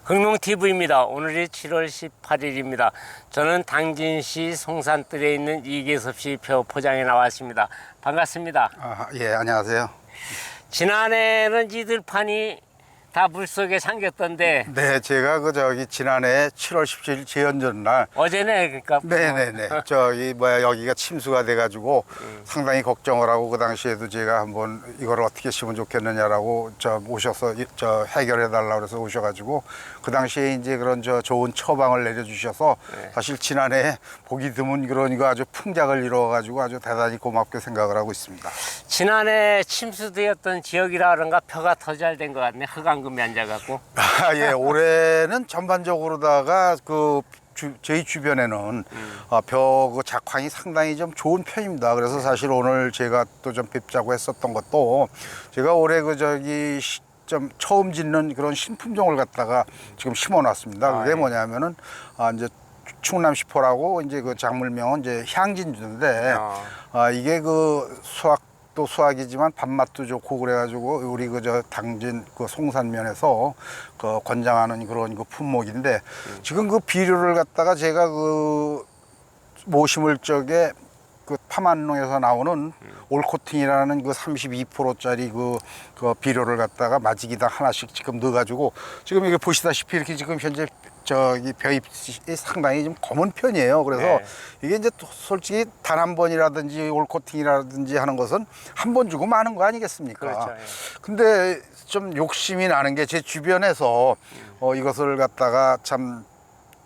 흥농TV입니다. 오늘이 7월 18일입니다. 저는 당진시 송산뜰에 있는 이계섭씨 표 포장에 나왔습니다. 반갑습니다. 예, 안녕하세요. 지난해는 이들판이 다 물속에 잠겼던데 네, 제가 지난해 7월 17일 재연전 날 어제네 그러니까 네네네 여기가 침수가 돼가지고 상당히 걱정을 하고 그 당시에도 제가 한번 이걸 어떻게 심으면 좋겠느냐라고 오셔서 해결해 달라고 그래서 오셔가지고 그 당시에 이제 그런 좋은 처방을 내려주셔서 네. 사실 지난해 보기 드문 그런 이거 아주 풍작을 이루어가지고 아주 대단히 고맙게 생각을 하고 있습니다. 지난해 침수되었던 지역이라 그런가 표가 더 잘 된 것 같네. 흑암금이 앉아갖고. 예, 올해는 전반적으로다가 저희 주변에는 벼 작황이 상당히 좀 좋은 편입니다. 그래서 사실 오늘 제가 또 좀 뵙자고 했었던 것도 제가 올해 좀 처음 짓는 그런 신품종을 갖다가 지금 심어놨습니다. 그게 뭐냐면은 이제 충남 시포라고 이제 그 작물명은 이제 향진주인데 이게 수확도 수확이지만 밥맛도 좋고 그래가지고 우리 당진 송산면에서 권장하는 그런 품목인데 지금 비료를 갖다가 제가 모심을 적에 파만농에서 나오는 올코팅이라는 32%짜리 비료를 갖다가 마지기당 하나씩 지금 넣어가지고 지금 이게 보시다시피 이렇게 지금 현재 벼잎이 상당히 좀 검은 편이에요. 그래서 네. 이게 이제 솔직히 단 한 번이라든지 올코팅이라든지 하는 것은 한 번 주고 마는 거 아니겠습니까? 그렇죠. 예. 근데 좀 욕심이 나는 게 제 주변에서 이것을 갖다가 참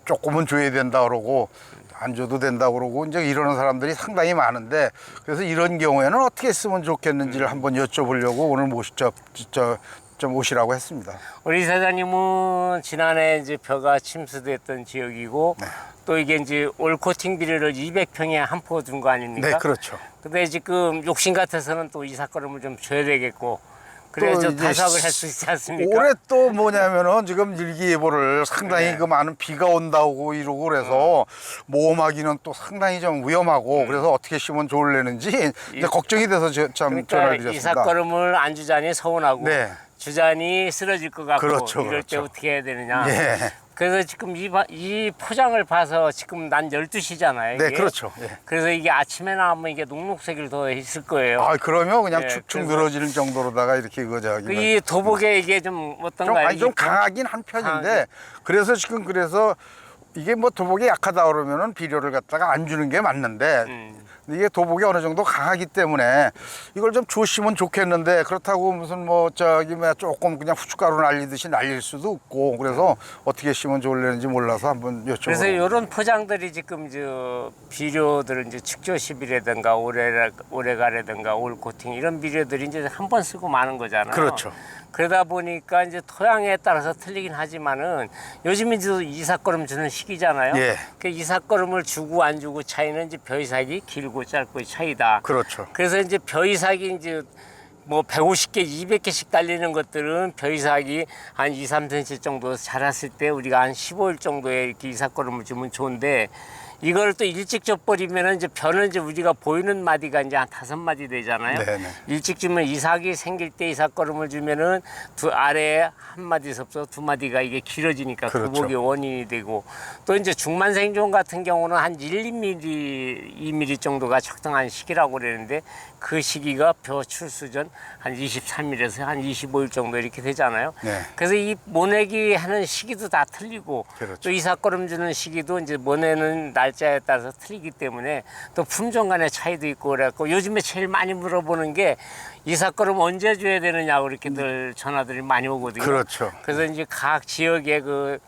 조금은 줘야 된다 그러고 안 줘도 된다 그러고 이제 이러는 사람들이 상당히 많은데 그래서 이런 경우에는 어떻게 쓰면 좋겠는지를 한번 여쭤보려고 오늘 좀 오시라고 했습니다. 우리 사장님은 지난해 이제 벼가 침수됐던 지역이고 네. 또 이게 이제 올코팅 비료를 200평에 한 포 준 거 아닙니까? 네, 그렇죠. 근데 지금 욕심 같아서는 또 이삭거름을 좀 줘야 되겠고 그래야 좀 타석을 할 수 있지 않습니까? 올해 또 뭐냐면은 지금 일기예보를 상당히 네. 많은 비가 온다고 이러고 그래서 모험하기는 또 상당히 좀 위험하고 그래서 어떻게 심으면 좋을래는지 이제 걱정이 돼서 참 전화를 그러니까 드렸습니다. 이삭거름을 안 주자니 서운하고 네. 주자니 쓰러질 것 같고 그렇죠, 이럴 때 그렇죠. 어떻게 해야 되느냐. 예. 그래서 지금 이 포장을 봐서 지금 난 12시잖아요. 네, 그렇죠. 예. 그래서 이게 아침에 나오면 이게 녹록색이 더 있을 거예요. 그러면 그냥 예, 축축 그래서 늘어지는 정도로다가 이렇게 이 도복에 이게 좀 어떤가요? 좀 강하긴 한 편인데 그래서 이게 도복이 약하다 그러면은 비료를 갖다가 안 주는 게 맞는데 이게 도복이 어느 정도 강하기 때문에 이걸 좀 주시면 좋겠는데 그렇다고 무슨 조금 그냥 후춧가루 날리듯이 날릴 수도 없고 그래서 어떻게 심으면 좋을는지 몰라서 한번 여쭤보고. 그래서 이런 포장들이 지금 비료들은 이제 축조십이라든가 오레가라든가 올코팅 이런 비료들이 이제 한 번 쓰고 마는 거잖아요. 그렇죠. 그러다 보니까 이제 토양에 따라서 틀리긴 하지만은 요즘 이제 이삭거름 주는 시기잖아요. 예. 그 이삭거름을 주고 안 주고 차이는 이제 벼이삭이 길고 짧고의 차이다. 그렇죠. 그래서 이제 벼이삭이 이제 150개, 200개씩 달리는 것들은 벼이삭이 한 2, 3cm 정도 자랐을 때 우리가 한 15일 정도에 이렇게 이삭거름을 주면 좋은데 이걸 또 일찍 줘버리면은 이제 벼는 이제 우리가 보이는 마디가 이제 한 5마디 되잖아요. 네네. 일찍 주면 이삭이 생길 때 이삭거름을 주면은 아래에 한 마디 섭서 2마디가 이게 길어지니까 그렇죠. 도복이 원인이 되고 또 이제 중만생종 같은 경우는 한 1, 2mm, 2mm 정도가 적당한 시기라고 그러는데 그 시기가 벼 출수 전 한 23일에서 한 25일 정도 이렇게 되잖아요. 네. 그래서 이 모내기 하는 시기도 다 틀리고 그렇죠. 또 이삭거름 주는 시기도 이제 모내는 날짜에 따라서 틀리기 때문에 또 품종 간의 차이도 있고 그래갖고 요즘에 제일 많이 물어보는 게 이삭거름 언제 줘야 되느냐고 이렇게들 전화들이 많이 오거든요. 그렇죠. 그래서 이제 각 지역의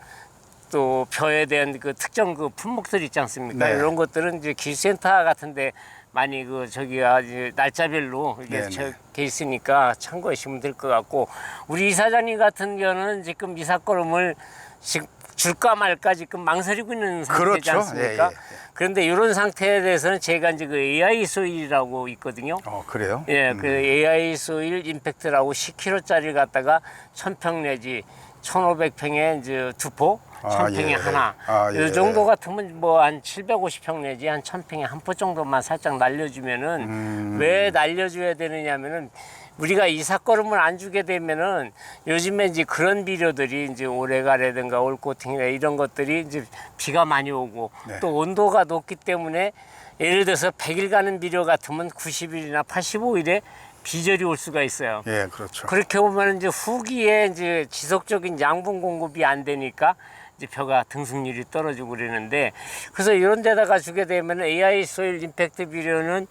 또 벼에 대한 특정 품목들 있지 않습니까? 네. 이런 것들은 이제 기술센터 같은데 많이 이제 날짜별로 이게 적혀 있으니까 참고하시면 될 것 같고 우리 이사장님 같은 경우는 지금 이삭거름을 지금 줄까 말까 지금 망설이고 있는 상태지 그렇죠. 않습니까? 예. 그런데 이런 상태에 대해서는 제가 이제 AI 소일이라고 있거든요. 그래요? 예, AI 소일 임팩트라고 10kg짜리 갖다가 1000평 내지 1,500평에 이제 2포, 아, 1,000평에 예. 하나. 아, 예. 이 정도 같으면 뭐 한 750평 내지 한 1,000평에 한 포 정도만 살짝 날려주면은 왜 날려줘야 되느냐면은 우리가 이삭거름을 안 주게 되면은 요즘에 이제 그런 비료들이 이제 오레가라든가 올코팅이나 이런 것들이 이제 비가 많이 오고 네. 또 온도가 높기 때문에 예를 들어서 100일 가는 비료 같으면 90일이나 85일에 비절이 올 수가 있어요. 예, 그렇죠. 그렇게 보면 이제 후기에 이제 지속적인 양분 공급이 안 되니까 이제 벼가 등승률이 떨어지고 그러는데 그래서 이런 데다가 주게 되면 AI 소일 임팩트 비료는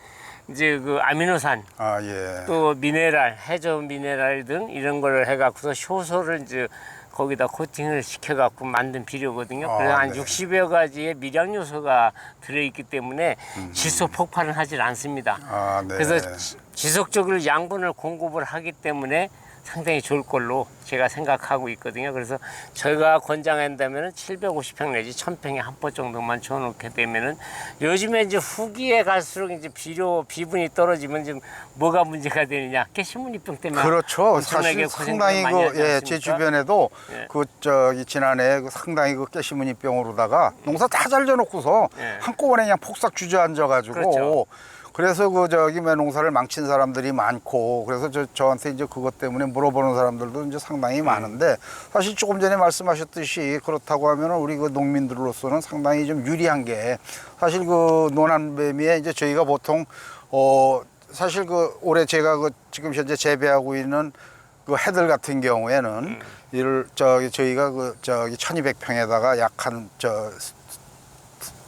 이제 그 아미노산 아, 예. 또 미네랄, 해저 미네랄 등 이런 걸 해갖고서 효소를 이제 거기다 코팅을 시켜갖고 만든 비료거든요. 아, 그래서 한 네. 60여 가지의 미량 요소가 들어있기 때문에 질소 폭발은 하질 않습니다. 아, 네. 그래서 지속적으로 양분을 공급을 하기 때문에 상당히 좋을 걸로 제가 생각하고 있거든요. 그래서 저희가 권장한다면 750평 내지 1000평에 한 포 정도만 줘놓게 되면은 요즘에 이제 후기에 갈수록 이제 비분이 떨어지면 지금 뭐가 문제가 되느냐? 깨시무늬병 때문에 그렇죠. 엄청나게 사실 상당히 고생을 많이 그, 하지 예, 않습니까? 제 주변에도 예. 그 저기 지난해 그 상당히 그 깨시무늬병으로다가 농사 다 잘려놓고서 예. 한꺼번에 그냥 폭삭 주저앉아가지고 그렇죠. 그래서 그 저기 뭐 농사를 망친 사람들이 많고 그래서 저한테 이제 그것 때문에 물어보는 사람들도 이제 상당히 많은데 사실 조금 전에 말씀하셨듯이 그렇다고 하면은 우리 그 농민들로서는 상당히 좀 유리한 게 사실 그 노란뱀이에 이제 저희가 보통 사실 그 올해 제가 그 지금 현재 재배하고 있는 그 해들 같은 경우에는 이를 저희가 그 1200평에다가 약 한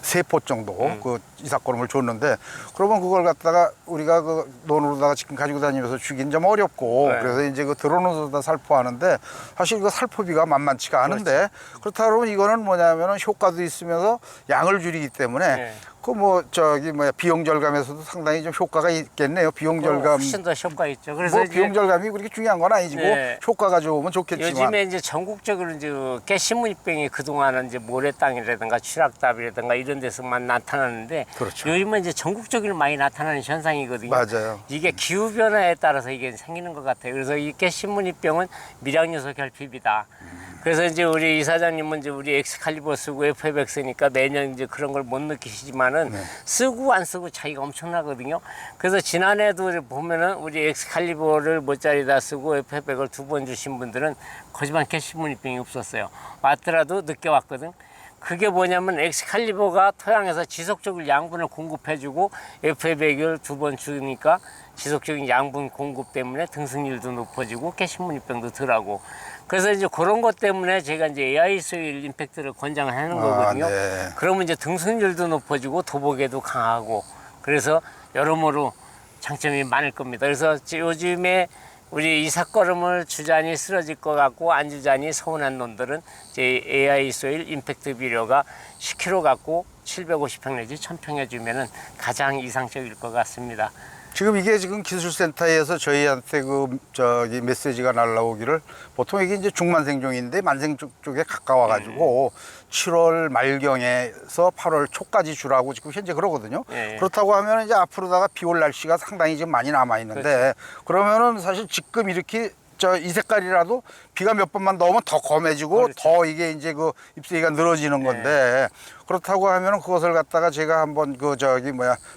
3포 정도 그 이삭거름을 줬는데 그러면 그걸 갖다가 우리가 그 논으로다가 지금 가지고 다니면서 주긴 좀 어렵고 네. 그래서 이제 그 드론으로다 살포하는데 사실 그 살포비가 만만치가 않은데 그렇다 그러면 이거는 뭐냐면은 효과도 있으면서 양을 줄이기 때문에 네. 그 뭐 저기 뭐야 비용 절감에서도 상당히 좀 효과가 있겠네요. 비용 절감 훨씬 더 효과 있죠. 그래서 뭐 이제 비용 절감이 그렇게 중요한 건 아니지고 네. 효과가 좋으면 좋겠지만 요즘에 이제 전국적으로 이제 깨시무늬병이 그동안은 이제 모래땅이라든가 추락답이라든가 이런 데서만 나타나는데 그렇죠. 요즘은 이제 전국적으로 많이 나타나는 현상이거든요. 맞아요. 이게 기후 변화에 따라서 이게 생기는 것 같아요. 그래서 이 깨시무늬병은 미량요소 결핍이다. 그래서 이제 우리 이사장님은 이제 우리 엑스칼리버 쓰고 F100 쓰니까 매년 이제 그런 걸 못 느끼시지만은 네. 쓰고 안 쓰고 차이가 엄청나거든요. 그래서 지난해도 보면은 우리 엑스칼리버를 모짜리다 쓰고 F100을 2번 주신 분들은 거짓말 깨시무늬병이 없었어요. 왔더라도 늦게 왔거든. 그게 뭐냐면 엑스칼리버가 토양에서 지속적으로 양분을 공급해주고 F100을 2번 주니까 지속적인 양분 공급 때문에 등승률도 높아지고 깨시무늬병도 덜하고 그래서 이제 그런 것 때문에 제가 이제 AI 소일 임팩트를 권장을 하는 거거든요. 네. 그러면 이제 등승률도 높아지고 도복에도 강하고 그래서 여러모로 장점이 많을 겁니다. 그래서 요즘에 우리 이삭거름을 주자니 쓰러질 것 같고 안 주자니 서운한 놈들은 이제 AI 소일 임팩트 비료가 10kg 갖고 750평 내지 1000평 해주면은 가장 이상적일 것 같습니다. 지금 이게 지금 기술센터에서 저희한테 그 저기 메시지가 날라오기를 보통 이게 이제 중만생종인데 만생 쪽에 가까워 가지고 7월 말경에서 8월 초까지 주라고 지금 현재 그러거든요. 예. 그렇다고 하면 이제 앞으로다가 비올 날씨가 상당히 지금 많이 남아 있는데 그러면은 사실 지금 이렇게 이 색깔이라도 비가 몇 번만 더 오면 더 검해지고 그렇죠. 더 이게 이제 그 잎사귀가 늘어지는 건데 그렇다고 하면은 그것을 갖다가 제가 한번 그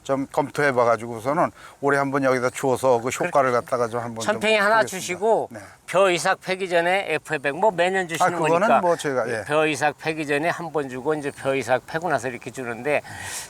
좀 검토해 봐가지고서는 올해 한번 여기다 주워서 그 효과를 갖다가 좀 한번 좀 1000평에 하나 보겠습니다. 주시고 네. 벼 이삭 패기 전에 F100 뭐 매년 주시는 그거는 거니까 뭐 제가, 예. 벼 이삭 패기 전에 한 번 주고 이제 벼 이삭 패고 나서 이렇게 주는데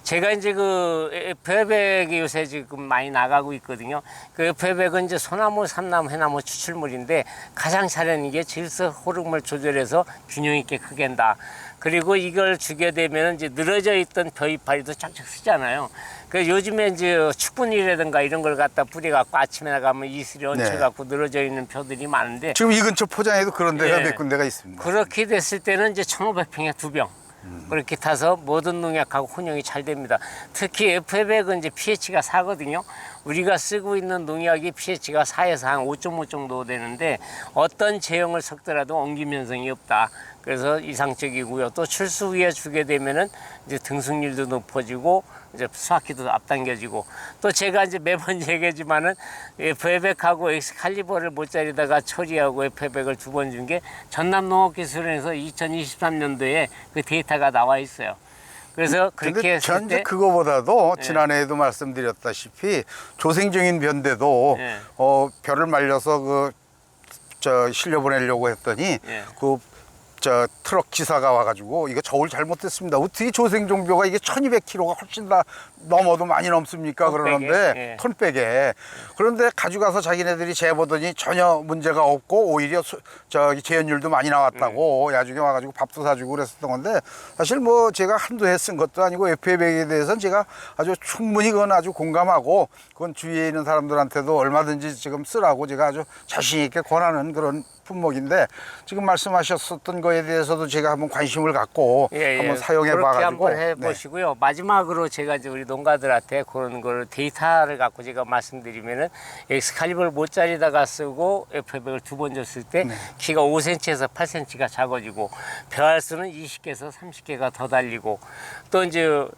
제가 이제 그 F100이 요새 지금 많이 나가고 있거든요. 그 F100은 이제 소나무, 삼나무, 해나무 추출물인데 가장 잘하는 게 질소 호르몬을 조절해서 균형 있게 크게 한다. 그리고 이걸 주게 되면 이제 늘어져 있던 벼 이파리도 쫙쫙 쓰잖아요. 그 요즘에 이제 축분이라든가 이런 걸 갖다 뿌려갖고 아침에 나가면 이슬이 얹혀갖고 늘어져 있는 벼들이 많은데 지금 이 근처 포장에도 그런 데가 예. 몇 군데가 있습니다. 그렇게 됐을 때는 이제 1500평에 2병. 그렇게 타서 모든 농약하고 혼용이 잘 됩니다. 특히 F100은 이제 pH가 4거든요. 우리가 쓰고 있는 농약이 pH가 4에서 한 5.5 정도 되는데 어떤 제형을 섞더라도 엉김 현상이 없다. 그래서 이상적이고요. 또 출수 후에 주게 되면은 이제 등승률도 높아지고 이제 수확기도 앞당겨지고 또 제가 이제 매번 얘기하지만은 FA백하고 엑스칼리버를 모짜리다가 처리하고 FA백을 2번 준 게 전남농업기술원에서 2023년도에 그 데이터가 나와 있어요. 그래서 그렇게 근데 했을 현재 때 그거보다도 예. 지난해에도 말씀드렸다시피 조생종인 변대도 예. 벼를 말려서 실려 보내려고 했더니 예. 저 트럭 기사가 와가지고 이거 저울 잘못했습니다. 어떻게 조생종벼가 이게 1200kg가 훨씬 다 넘어도 많이 넘습니까? 톤백에, 그러는데 예. 톤백에 그런데 가져가서 자기네들이 재보더니 전혀 문제가 없고 오히려 저기 재현율도 많이 나왔다고 나중에 와가지고 밥도 사주고 그랬었던 건데 사실 뭐 제가 한두 해 쓴 것도 아니고 FA백에 대해서는 제가 아주 충분히 그건 아주 공감하고 그건 주위에 있는 사람들한테도 얼마든지 지금 쓰라고 제가 아주 자신 있게 권하는 그런 품목인데 지금 말씀하셨었던 거에 대해서도 제가 한번 관심을 갖고 한번 사용해 그렇게 봐가지고 한번 해보시고요. 마지막으로 제가 이제 우리 농가들한테 그런 걸 데이터를 갖고 제가 말씀드리면은 엑스칼리버를 모짜리다가 쓰고 FA백을 2번 줬을 때 키가 5cm에서 8cm가 작아지고 벼알수는 20개에서 30개가 더 달리고 또 이제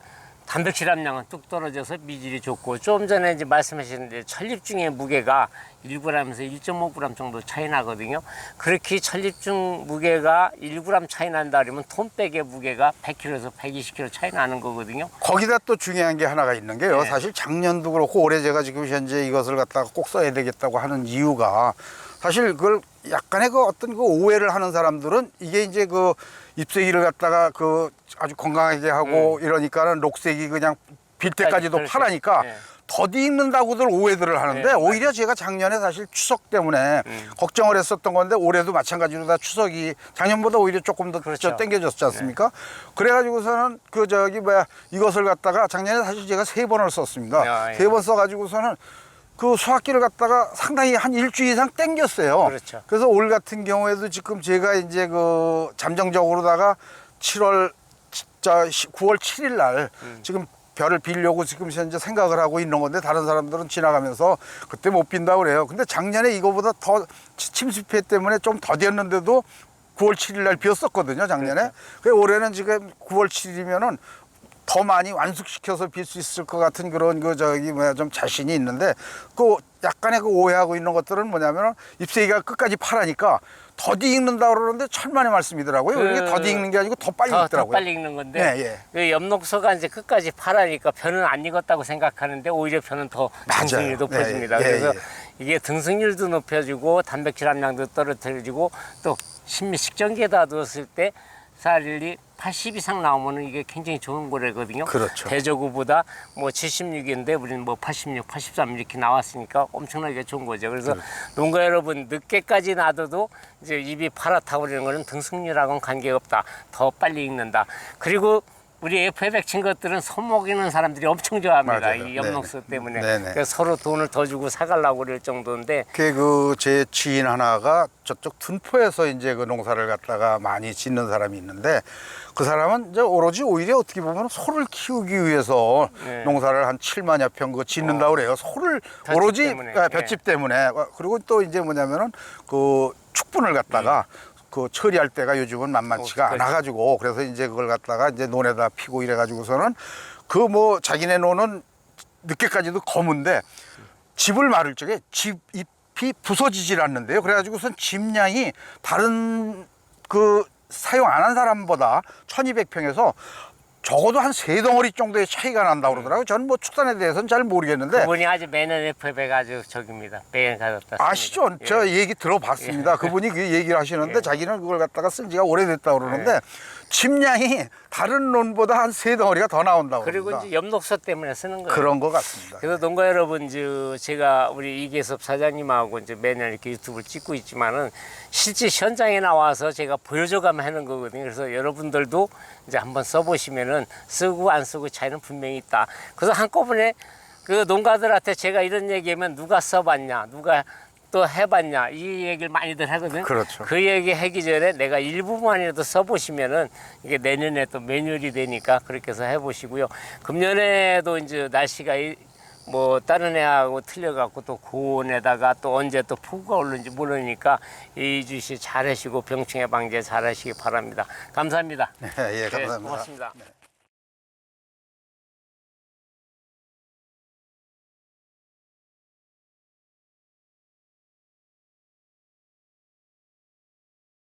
단백질 함량은 뚝 떨어져서 미질이 좋고 좀 전에 이제 말씀하셨는데 천립중의 무게가 1g에서 1.5g 정도 차이 나거든요. 그렇게 천립중 무게가 1g 차이 난다 그러면 톤백의 무게가 100kg에서 120kg 차이 나는 거거든요. 거기다 또 중요한 게 하나가 있는 게요. 네. 사실 작년도 그렇고 올해 제가 지금 현재 이것을 갖다가 꼭 써야 되겠다고 하는 이유가 사실 그걸 약간의 그 어떤 그 오해를 하는 사람들은 이게 이제 그 잎새기를 갖다가 그 아주 건강하게 하고 이러니까는 녹색이 그냥 빌 때까지도 그렇죠. 파라니까 네. 더디 익는다고들 오해들을 하는데 네, 오히려 제가 작년에 사실 추석 때문에 걱정을 했었던 건데 올해도 마찬가지로 다 추석이 작년보다 오히려 조금 더 그렇죠. 땡겨졌지 않습니까? 그래가지고서는 이것을 갖다가 작년에 사실 제가 3번을 썼습니다. 예. 3번 써가지고서는 그 수확기를 갖다가 상당히 한 일주일 이상 땡겼어요. 그렇죠. 그래서 올 같은 경우에도 지금 제가 이제 그 잠정적으로다가 9월 7일 날 지금 벼를 빌려고 지금 현재 생각을 하고 있는 건데 다른 사람들은 지나가면서 그때 못 빈다 그래요. 근데 작년에 이거보다 더 침수폐 때문에 좀 더뎠는데도 9월 7일 날 비었었거든요, 작년에. 그래서 올해는 지금 9월 7일이면은 더 많이 완숙시켜서 빌 수 있을 것 같은 그런 좀 자신이 있는데 그 약간의 그 오해하고 있는 것들은 뭐냐면은 잎새기가 끝까지 파라니까 더디 익는다 그러는데 천만의 말씀이더라고요. 이게 더디 익는 게 아니고 더 빨리 익더라고요. 더 빨리 익는 건데 예, 예. 그 엽록소가 이제 끝까지 파라니까 벼는 안 익었다고 생각하는데 오히려 벼는 더 맞아요. 등승률이 높아집니다. 예, 예, 그래서 예. 이게 등승률도 높여지고 단백질 함량도 떨어뜨리고 또 식전기에다 두었을 때 쌀이 80 이상 나오면은 이게 굉장히 좋은 거래거든요. 그렇죠. 대저구보다 뭐 76인데 우리는 뭐 86, 83 이렇게 나왔으니까 엄청나게 좋은 거죠. 그래서 농가 여러분 늦게까지 놔둬도 이제 입이 파랗다고 그러는 거는 등승률하고는 관계없다. 더 빨리 익는다. 그리고 우리 FA백 친 것들은 손목이는 사람들이 엄청 좋아합니다. 맞아요. 이 엽록소 때문에. 네네. 그래서 서로 돈을 더 주고 사가려고 그럴 정도인데 제 지인 하나가 저쪽 둔포에서 이제 그 농사를 갖다가 많이 짓는 사람이 있는데 그 사람은 이제 오히려 어떻게 보면 소를 키우기 위해서 네. 농사를 한 7만여 평 그 짓는다고 그래요. 소를 볏짚 오로지 때문에. 볏짚 때문에. 그리고 또 이제 뭐냐면은 그 축분을 갖다가 그 처리할 때가 요즘은 만만치가 그렇죠. 않아가지고 그래서 이제 그걸 갖다가 이제 논에다 피고 이래가지고서는 그 뭐 자기네 논은 늦게까지도 검은데 짚을 마를 적에 짚 잎이 부서지질 않는데요. 그래가지고선 짚량이 다른 그 사용 안 한 사람보다 1200평에서 적어도 한 3덩어리 정도의 차이가 난다고 그러더라고요. 저는 뭐 축산에 대해서는 잘 모르겠는데 그분이 아주 매년 FA백 아주 적입니다. 매년 가졌다. 아시죠? 예. 저 얘기 들어봤습니다. 그분이 그 얘기를 하시는데 예. 자기는 그걸 갖다가 쓴 지가 오래됐다고 그러는데 짚량이 다른 논보다 한 3덩어리가 더 나온다고 그리고 그럽니다. 이제 엽록소 때문에 쓰는 거예요. 그런 것 같습니다. 그래서 농가 여러분, 제가 우리 이계섭 사장님하고 이제 매년 이렇게 유튜브를 찍고 있지만은 실제 현장에 나와서 제가 보여줘가면 하는 거거든요. 그래서 여러분들도 이제 한번 써보시면은 쓰고 안 쓰고 차이는 분명히 있다. 그래서 한꺼번에 그 농가들한테 제가 이런 얘기하면 누가 써봤냐, 누가 또 해봤냐 이 얘기를 많이들 하거든요. 그렇죠. 그 얘기 하기 전에 내가 일부만이라도 써보시면은 이게 내년에 또 매뉴얼이 되니까 그렇게 해서 해보시고요. 금년에도 이제 날씨가 뭐 다른 해하고 틀려갖고 또 고온에다가 또 언제 또 폭우가 오는지 모르니까 예의주시 잘 하시고 병충해 방제 잘 하시기 바랍니다. 감사합니다. 예, 감사합니다. 고맙습니다. 네.